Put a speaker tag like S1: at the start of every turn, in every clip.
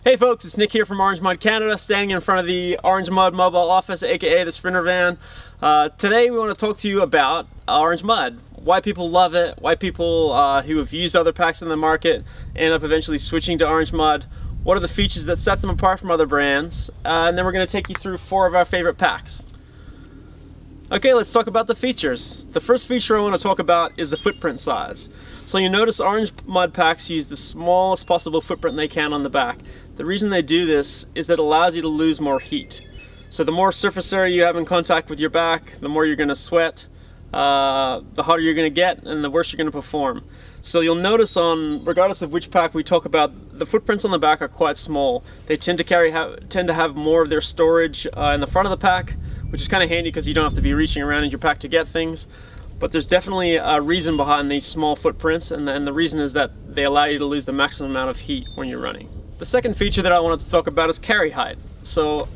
S1: Hey folks, it's Nick here from Orange Mud Canada, standing in front of the Orange Mud mobile office, aka the Sprinter van. Today we want to talk to you about Orange Mud, why people love it, why people who have used other packs in the market end up eventually switching to Orange Mud, what are the features that set them apart from other brands, and then we're going to take you through 4 of our favorite packs. Okay, let's talk about the features. The first feature I want to talk about is the footprint size. So you notice Orange Mud packs use the smallest possible footprint they can on the back. The reason they do this is that it allows you to lose more heat. So the more surface area you have in contact with your back, the more you're going to sweat, the hotter you're going to get, and the worse you're going to perform. So you'll notice regardless of which pack we talk about, the footprints on the back are quite small. They tend to have more of their storage in the front of the pack, which is kind of handy because you don't have to be reaching around in your pack to get things. But there's definitely a reason behind these small footprints, and the reason is that they allow you to lose the maximum amount of heat when you're running. The second feature that I wanted to talk about is carry height. So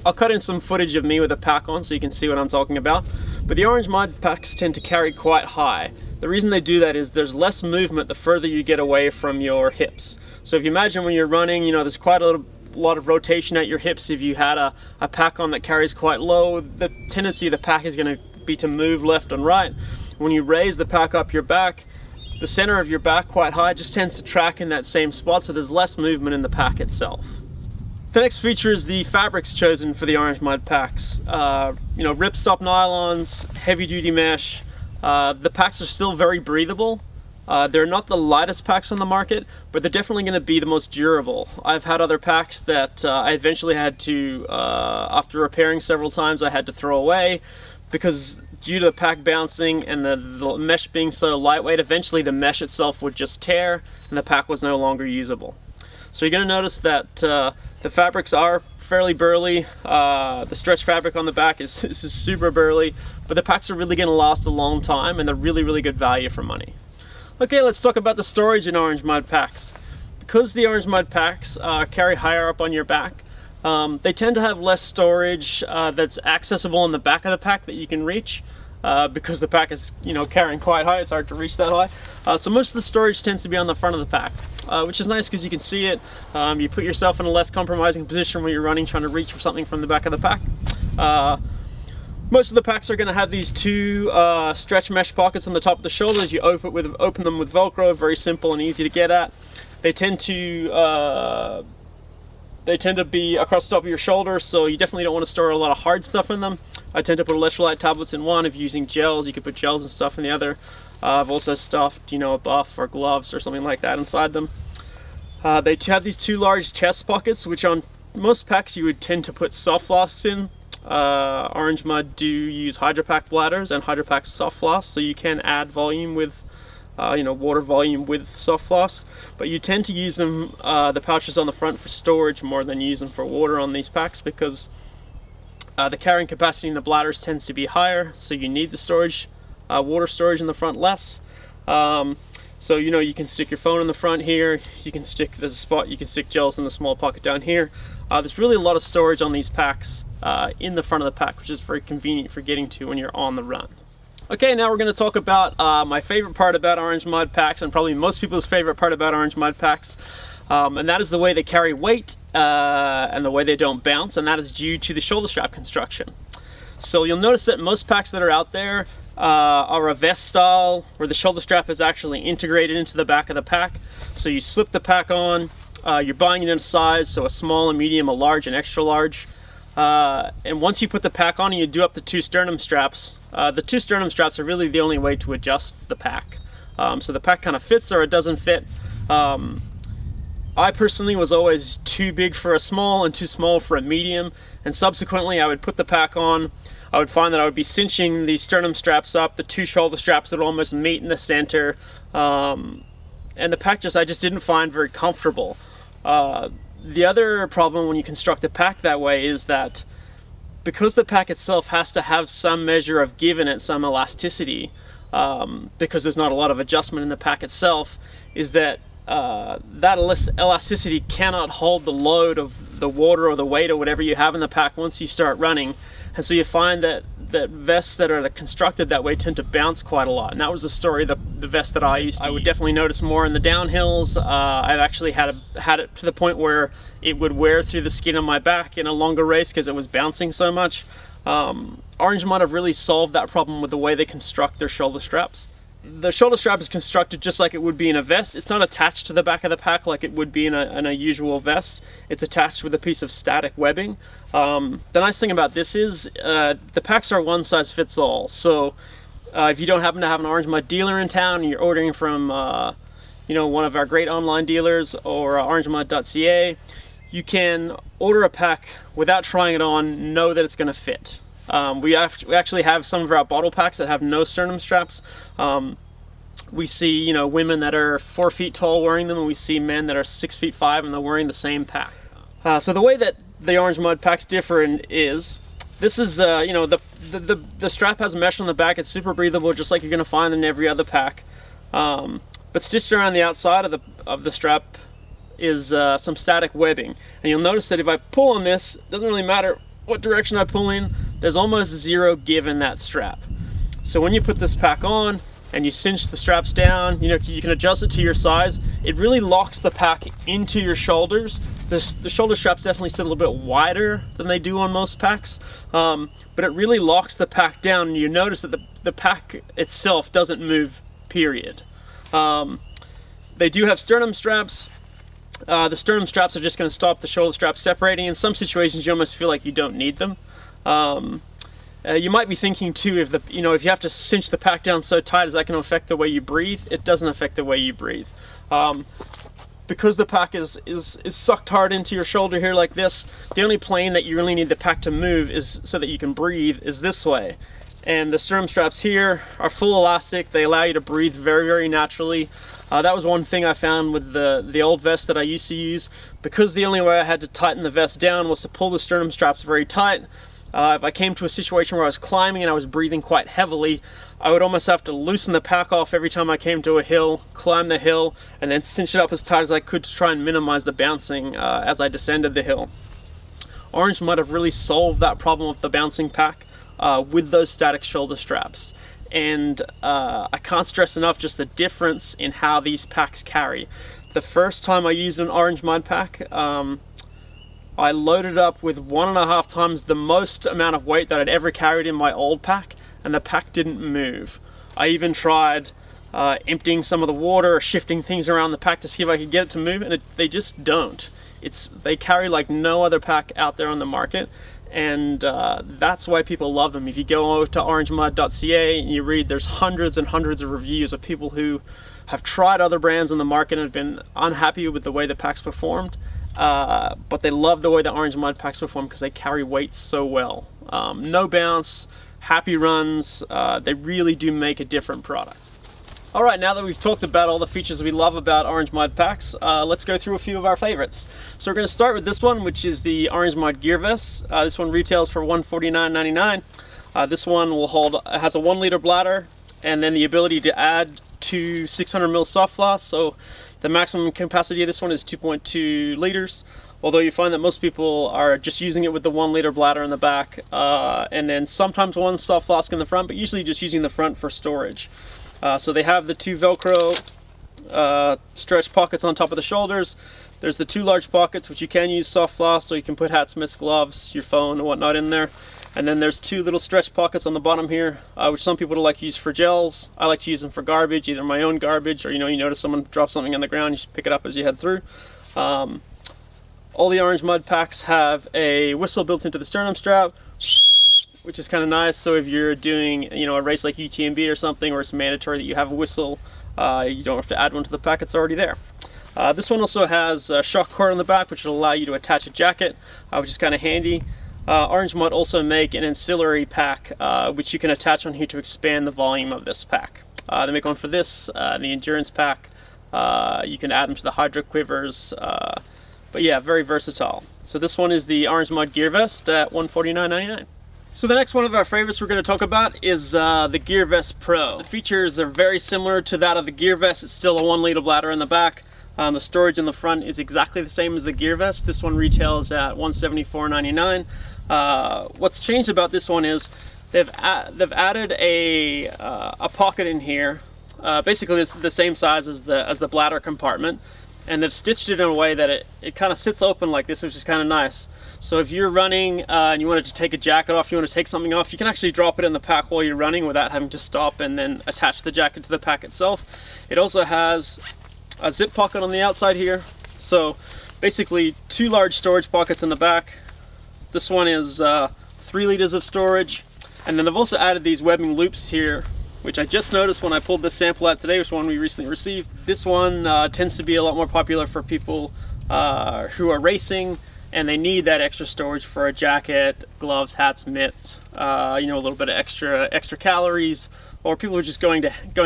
S1: I'll cut in some footage of me with a pack on so you can see what I'm talking about. But the Orange Mud packs tend to carry quite high. The reason they do that is there's less movement the further you get away from your hips. So if you imagine when you're running, there's quite a lot of rotation at your hips. If you had a pack on that carries quite low, the tendency of the pack is going to be to move left and right. When you raise the pack up your back, the center of your back quite high just tends to track in that same spot, so there's less movement in the pack itself. The next feature is the fabrics chosen for the Orange Mud packs. Ripstop nylons, heavy duty mesh. The packs are still very breathable. They're not the lightest packs on the market, but they're definitely going to be the most durable. I've had other packs that I eventually had to, after repairing several times, I had to throw away because due to the pack bouncing and the mesh being so lightweight, eventually the mesh itself would just tear and the pack was no longer usable. So you're going to notice that the fabrics are fairly burly. The stretch fabric on the back is super burly, but the packs are really going to last a long time and they're really good value for money. Okay, let's talk about the storage in Orange Mud packs. Because the Orange Mud packs carry higher up on your back, they tend to have less storage that's accessible in the back of the pack that you can reach. Because the pack is carrying quite high, it's hard to reach that high. So most of the storage tends to be on the front of the pack, which is nice because you can see it. You put yourself in a less compromising position when you're running, trying to reach for something from the back of the pack. Most of the packs are going to have these 2 stretch mesh pockets on the top of the shoulders. You open them with Velcro, very simple and easy to get at. They tend to be across the top of your shoulder, so you definitely don't want to store a lot of hard stuff in them. I tend to put electrolyte tablets in one. If you're using gels, you could put gels and stuff in the other. I've also stuffed, a buff or gloves or something like that inside them. They have these 2 large chest pockets, which on most packs you would tend to put soft flasks in. Orange Mud do use Hydropack bladders and Hydropack soft flasks, so you can add volume with water volume with soft flasks, but you tend to use them, the pouches on the front, for storage more than use them for water on these packs because the carrying capacity in the bladders tends to be higher, so you need the storage, water storage in the front less. So you can stick your phone in the front here, there's a spot you can stick gels in the small pocket down here. There's really a lot of storage on these packs in the front of the pack, which is very convenient for getting to when you're on the run. Okay, now we're going to talk about my favorite part about Orange Mud packs, and probably most people's favorite part about Orange Mud packs, and that is the way they carry weight and the way they don't bounce, and that is due to the shoulder strap construction. So you'll notice that most packs that are out there are a vest style, where the shoulder strap is actually integrated into the back of the pack. So you slip the pack on, you're buying it in a size, so a small, a medium, a large, and extra large. And once you put the pack on and you do up the 2 sternum straps, the 2 sternum straps are really the only way to adjust the pack. So the pack kind of fits or it doesn't fit. I personally was always too big for a small and too small for a medium, and subsequently I would put the pack on. I would find that I would be cinching the sternum straps up, the 2 shoulder straps that would almost meet in the center, and the pack I just didn't find very comfortable. The other problem when you construct a pack that way is that because the pack itself has to have some measure of give in it, some elasticity, because there's not a lot of adjustment in the pack itself, is that elasticity cannot hold the load of the water or the weight or whatever you have in the pack once you start running. And so you find that that vests that are constructed that way tend to bounce quite a lot, and that was the story the vest that I used to. I would definitely notice more in the downhills. I've actually had it to the point where it would wear through the skin of my back in a longer race because it was bouncing so much. Orange Mud have really solved that problem with the way they construct their shoulder straps. The shoulder strap is constructed just like it would be in a vest. It's not attached to the back of the pack like it would be in a usual vest. It's attached with a piece of static webbing. The nice thing about this is the packs are one size fits all. So if you don't happen to have an Orange Mud dealer in town and you're ordering from one of our great online dealers or orangemud.ca, you can order a pack without trying it on, know that it's going to fit. We actually have some of our bottle packs that have no sternum straps. We see women that are 4 feet tall wearing them, and we see men that are 6'5" and they're wearing the same pack. So the way that the Orange Mud packs differ is this is the strap has mesh on the back. It's super breathable, just like you're going to find in every other pack. But stitched around the outside of the strap is some static webbing, and you'll notice that if I pull on this, it doesn't really matter what direction I pull in, there's almost zero give in that strap. So when you put this pack on and you cinch the straps down, you can adjust it to your size. It really locks the pack into your shoulders. The shoulder straps definitely sit a little bit wider than they do on most packs, but it really locks the pack down, and you notice that the pack itself doesn't move, period. They do have sternum straps. The sternum straps are just going to stop the shoulder straps separating. In some situations, you almost feel like you don't need them. You might be thinking too, if you have to cinch the pack down so tight, is that going to affect the way you breathe? It doesn't affect the way you breathe. Because the pack is sucked hard into your shoulder here like this, the only plane that you really need the pack to move is so that you can breathe is this way. And the sternum straps here are full elastic. They allow you to breathe very, very naturally. That was one thing I found with the old vest that I used to use. Because the only way I had to tighten the vest down was to pull the sternum straps very tight. If I came to a situation where I was climbing and I was breathing quite heavily, I would almost have to loosen the pack off every time I came to a hill, climb the hill, and then cinch it up as tight as I could to try and minimize the bouncing as I descended the hill. Orange Mud have really solved that problem of the bouncing pack with those static shoulder straps. And I can't stress enough just the difference in how these packs carry. The first time I used an Orange Mud pack, I loaded up with 1.5 times the most amount of weight that I'd ever carried in my old pack, and the pack didn't move. I even tried emptying some of the water or shifting things around the pack to see if I could get it to move, and they just don't. They carry like no other pack out there on the market, and that's why people love them. If you go to orangemud.ca and you read, there's hundreds and hundreds of reviews of people who have tried other brands on the market and have been unhappy with the way the packs performed, but they love the way the Orange Mud packs perform because they carry weight so well. No bounce, happy runs, they really do make a different product. Alright, now that we've talked about all the features we love about Orange Mud packs, let's go through a few of our favorites. So we're going to start with this one, which is the Orange Mud Gear Vest. This one retails for $149.99. This one has a 1 liter bladder and then the ability to add 2 600ml soft flasks. So the maximum capacity of this one is 2.2 liters. Although you find that most people are just using it with the 1 liter bladder in the back, and then sometimes one soft flask in the front, but usually just using the front for storage. So they have the 2 Velcro stretch pockets on top of the shoulders. There's the 2 large pockets, which you can use soft flask, or you can put hats, mitts, gloves, your phone, and whatnot in there. And then there's 2 little stretch pockets on the bottom here, which some people like to use for gels. I like to use them for garbage, either my own garbage, or you notice someone drop something on the ground, you just pick it up as you head through. All the Orange Mud packs have a whistle built into the sternum strap, which is kind of nice. So if you're doing a race like UTMB or something, or it's mandatory that you have a whistle, you don't have to add one to the pack, it's already there. This one also has a shock cord on the back, which will allow you to attach a jacket, which is kind of handy. Orange Mud also make an ancillary pack, which you can attach on here to expand the volume of this pack. They make one for this, the endurance pack. You can add them to the hydro quivers, but yeah, very versatile. So this one is the Orange Mud Gear Vest at $149.99. So the next one of our favorites we're going to talk about is the Gear Vest Pro. The features are very similar to that of the Gear Vest. It's still a 1 liter bladder in the back. The storage in the front is exactly the same as the Gear Vest. This one retails at $174.99. What's changed about this one is they've added a pocket in here. Basically, it's the same size as the bladder compartment, and they've stitched it in a way that it kind of sits open like this, which is kind of nice. So if you're running and you wanted to take a jacket off, you want to take something off, you can actually drop it in the pack while you're running without having to stop and then attach the jacket to the pack itself. It also has a zip pocket on the outside here. So basically 2 large storage pockets in the back. This one is 3 liters of storage. And then they've also added these webbing loops here, which I just noticed when I pulled this sample out today, which is one we recently received. This one tends to be a lot more popular for people who are racing and they need that extra storage for a jacket, gloves, hats, mitts, you know, a little bit of extra calories, or people who are just going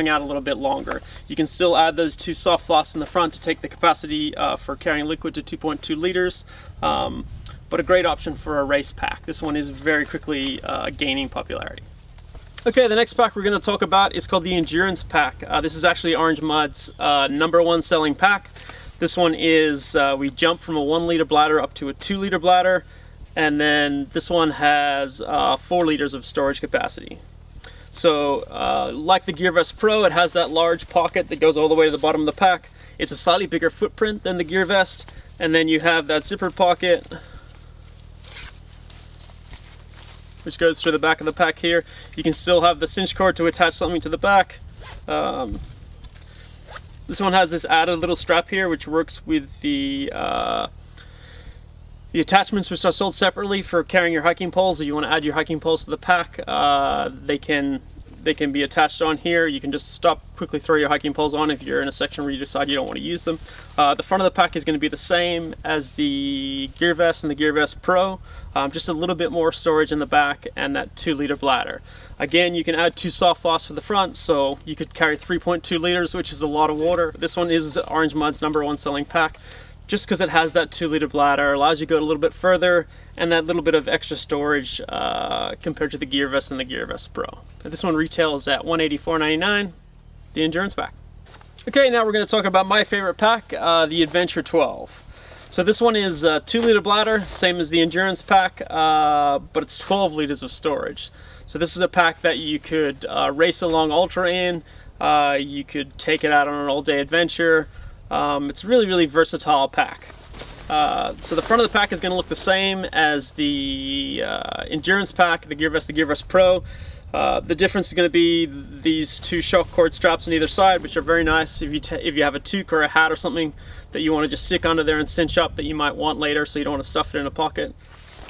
S1: out a little bit longer. You can still add those 2 soft floss in the front to take the capacity for carrying liquid to 2.2 liters, but a great option for a race pack. This one is very quickly gaining popularity. Okay, the next pack we're going to talk about is called the Endurance Pack. This is actually Orange Mud's #1 selling pack. This one is, we jump from a 1 liter bladder up to a 2 liter bladder, and then this one has 4 liters of storage capacity. So like the GearVest Pro, it has that large pocket that goes all the way to the bottom of the pack. It's a slightly bigger footprint than the GearVest, and then you have that zipper pocket which goes through the back of the pack here. You can still have the cinch cord to attach something to the back. This one has this added little strap here which works with the attachments, which are sold separately for carrying your hiking poles. If you want to add your hiking poles to the pack, they can be attached on here. You can just quickly throw your hiking poles on if you're in a section where you decide you don't want to use them. The front of the pack is going to be the same as the GearVest and the GearVest Pro, just a little bit more storage in the back and that 2 liter bladder. Again, you can add 2 soft floss for the front, so you could carry 3.2 liters, which is a lot of water. This one is Orange Mud's #1 selling pack, just because it has that 2 liter bladder, allows you to go a little bit further, and that little bit of extra storage compared to the GearVest and the GearVest Pro. This one retails at $184.99, the Endurance Pack. Okay, now we're going to talk about my favorite pack, the Adventure 12. So this one is a 2 liter bladder, same as the Endurance Pack, but it's 12 liters of storage. So this is a pack that you could race along ultra in, you could take it out on an all-day adventure. It's a really, really versatile pack. So the front of the pack is going to look the same as the Endurance Pack, the GearVest Pro. The difference is going to be these 2 shock cord straps on either side, which are very nice if you have a toque or a hat or something that you want to just stick under there and cinch up that you might want later, so you don't want to stuff it in a pocket.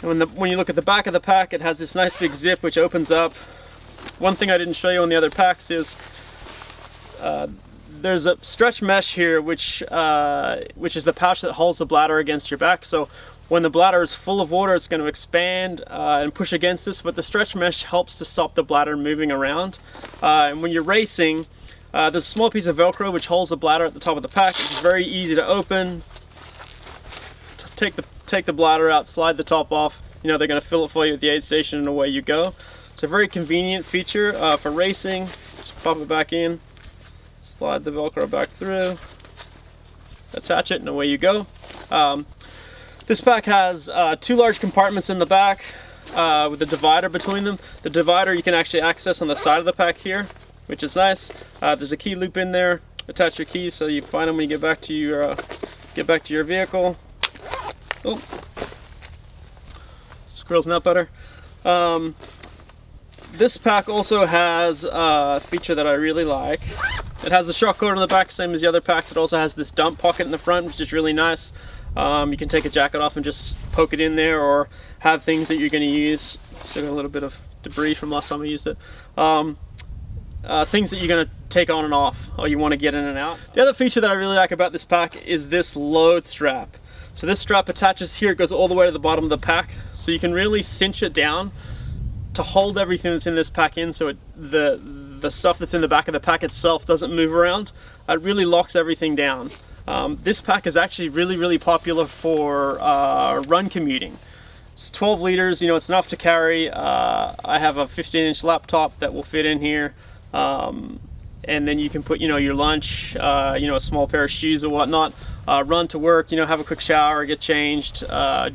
S1: And when you look at the back of the pack, it has this nice big zip which opens up. One thing I didn't show you on the other packs is there's a stretch mesh here which is the pouch that holds the bladder against your back. So when the bladder is full of water, it's going to expand and push against this, but the stretch mesh helps to stop the bladder moving around. And when you're racing, there's a small piece of Velcro which holds the bladder at the top of the pack. It's very easy to open. Take the bladder out, slide the top off. You know, they're going to fill it for you at the aid station, and away you go. It's a very convenient feature for racing. Just pop it back in, slide the Velcro back through, attach it, and away you go. This pack has 2 large compartments in the back with a divider between them. The divider you can actually access on the side of the pack here, which is nice. There's a key loop in there. Attach your keys so you find them when you get back to your vehicle. Oh, squirrel's nut butter. This pack also has a feature that I really like. It has the shock cord on the back, same as the other packs. It also has this dump pocket in the front, which is really nice. You can take a jacket off and just poke it in there, or have things that you're going to use. Still got a little bit of debris from last time I used it. Things that you're going to take on and off, or you want to get in and out. The other feature that I really like about this pack is this load strap. So this strap attaches here, it goes all the way to the bottom of the pack, so you can really cinch it down to hold everything that's in this pack in, so the stuff that's in the back of the pack itself doesn't move around. It really locks everything down. This pack is actually really, really popular for run commuting. It's 12 liters, you know, it's enough to carry. I have a 15-inch laptop that will fit in here. And then you can put, you know, your lunch, you know, a small pair of shoes or whatnot, run to work, you know, have a quick shower, get changed,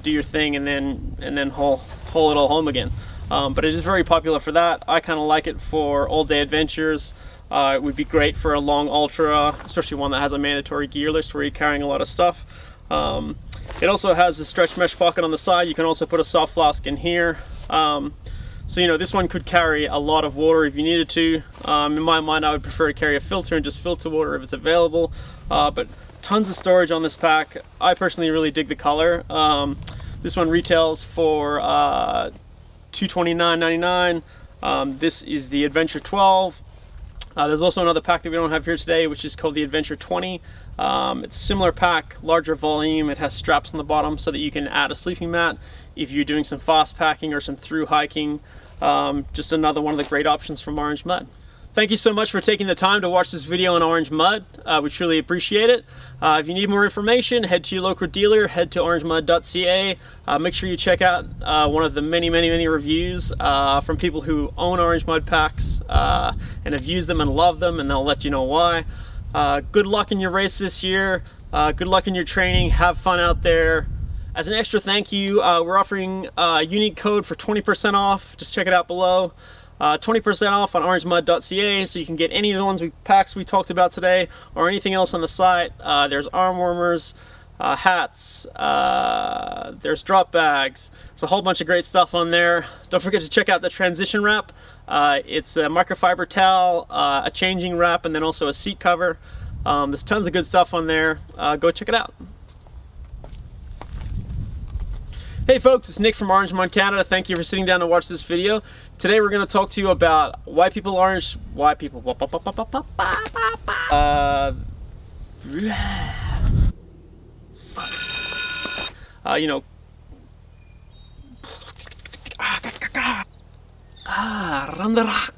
S1: do your thing, and then haul it all home again. but it is very popular for that. I kind of like it for all-day adventures. It would be great for a long ultra, especially one that has a mandatory gear list where you're carrying a lot of stuff. It also has a stretch mesh pocket on the side. You can also put a soft flask in here. So, you know, this one could carry a lot of water if you needed to. In my mind, I would prefer to carry a filter and just filter water if it's available. But tons of storage on this pack. I personally really dig the color. This one retails for $229.99. This is the Adventure 12. There's also another pack that we don't have here today, which is called the Adventure 20. It's a similar pack, larger volume. It has straps on the bottom so that you can add a sleeping mat if you're doing some fast packing or some through hiking. Just another one of the great options from Orange Mud. Thank you so much for taking the time to watch this video on Orange Mud. We truly appreciate it. If you need more information, head to your local dealer, head to orangemud.ca. Make sure you check out one of the many reviews from people who own Orange Mud packs and have used them and love them, and they'll let you know why. Good luck in your race this year. Good luck in your training. Have fun out there. As an extra thank you, we're offering a unique code for 20% off. Just check it out below. 20% off on orangemud.ca, so you can get any of the packs we talked about today or anything else on the site. There's arm warmers, hats, there's drop bags. It's a whole bunch of great stuff on there. Don't forget to check out the transition wrap. It's a microfiber towel, a changing wrap, and then also a seat cover. There's tons of good stuff on there. Go check it out. Hey folks, it's Nick from Orange Mud Canada. Thank you for sitting down to watch this video. Today we're going to talk to you about why people you know, run the rock.